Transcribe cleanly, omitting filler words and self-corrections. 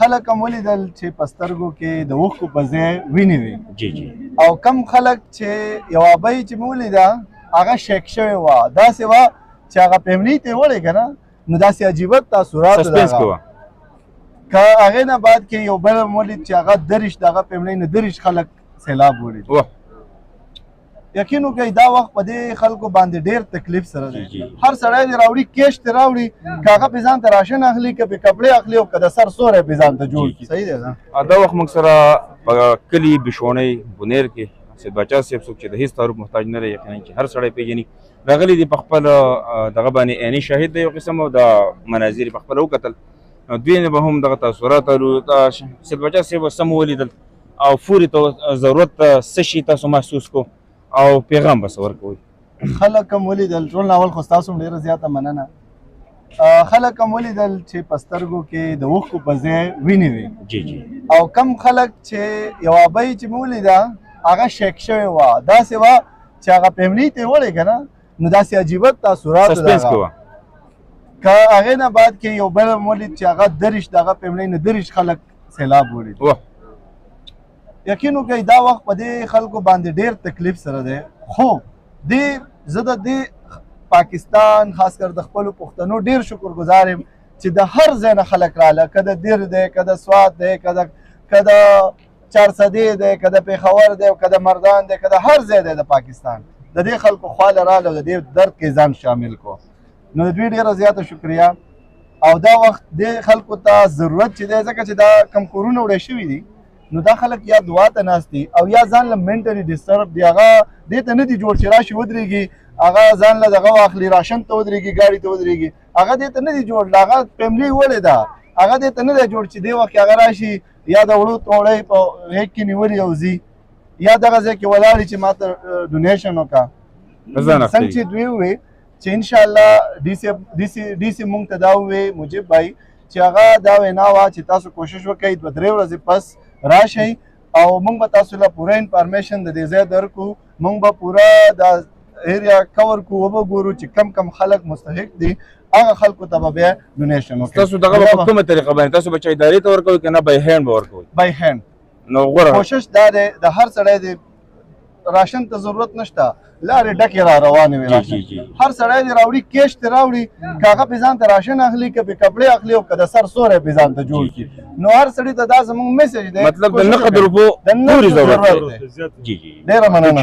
خلک هم ولیدل چې په سترګو کې د اوښکو په ځای وینې وې جی جی او کم خلک چې یوه ابۍ چې مې ولیده هغه شیک شوې وه داسې وه چې هغه فیملي ته یې وړې که نه نو داسې عجیبه تاثرات سسپنس کې وه که هغې نه بعد کې یو بل هم ولید چې هغه دېرش د هغه فیملۍ نه دېرش خلک سیلاب ولید یقین وکړئ دا وخت په دې خلکو باندې ډېر تکلیف سره دی هر سړی دې راوړي کیش ته راوړي که هغه پې ځان ته راشن اخلي که پې کپړې اخلي او که د سر سوری پې ځان ته جوړ کړي صحیح دی نه دا وخت موږ سره په کلي بشوڼۍ بونیر کې سید باچا صاحب څوک چې د هېڅ تعارف محتاج نه دی یقینا چې هر سړی پېژني راغلی دي په خپل دغه باندې عیني شاهد دی یو قسم او د مناظر یې په خپله وکتل دوی نه به هم دغه تاثرات سید باچا صاحب سم ولیدل او فوري ضرورت څه شي تاسو محسوس کو او پیغام به څه ورکوئ خلک هم ولیدل ټول ناول خو ستاسو هم ډېره زیاته مننه خلک هم ولیدل چې په سترګو کې د اوښکو په ځای وینې وې جی جی او کم خلک چې یوه ابۍ چې مې ولیده هغه شیک شوې وه داسې وه چې هغه فیملي ته یې وړې که نه نو داسې عجیبه تاثرات سسپنس کې وه که هغې نه بعد کې یو بل هم ولید چې هغه دېرش د هغه فیملۍ نه دېرش خلک سیلاب ولید یقین وکړئ دا وخت په دې خلکو باندې ډېر تکلیف سره دی خو دې زه د دې پاکستان خاص کر د خپلو پښتنو ډېر شکرګزار یم چې د هر ځای نه خلک راله که د دیر دی که د سوات دی که د چارسدې دی که د پېښور دی که د مردان دی که د هر ځای دی د پاکستان د دې خلکو خواله راله او د دې درد کې ځان شامل کو نو د دوی ډېره زیاته شکریه او دا وخت دې خلکو ته ضرورت چې دی ځکه چې دا کم کورونه وړی شوي دي نو دا خلک یا دعا ته ناست دي او یا ځان له منټلي ډسټرب دي هغه دې ته نه دي جوړ چې راشي ودرېږي هغه ځان له دغه واخلي راشن ته ودرېږي ګاډي ته ودرېږي هغه دې ته نه دي جوړ هغه فیملي ولې ده هغه دې ته نه دی جوړ چې دې وخت هغه راشي یا د وړو توړی په غېږ کې نیولي او ځي یا دغه ځای کې ولاړي چې ما ته ډونیشن وکړه څنګه چې دوی ووې چې انشاءالله ډي سي مونږ ته دا ووې مجیب بھائی چې هغه دا وینا وه چې تاسو کوشش وکړئ 2-3 ورځې پس راشئ او موږ به تاسو له پوره انفارمیشن د دې ځای درکو موږ به پوره د ایریا کور کو وبه ګورو چې کم کم خلک مستحق دي هغه خلکو ته به بیا ډونیشن وکړي تاسو دغه په کومه طریقه باندې تاسو بچی ادارې ته ورکوئ که نه بای هینډ به ورکوئ بای هینډ نو غوره کوشش دا دی د هر سړی د راشن ته ضرورت نشته لارې ډکې را روانې وي راشن هر سړی دې راوړي کیش ته راوړي که هغه پې ځان ته راشن اخلي که پې کپړې اخلي او که د سر سوری پې ځان ته جوړ کړي نو هر سړي ته دا زموږ میسج دی مطلب د نقد روپو پورې ضرورت دی ډېره مننه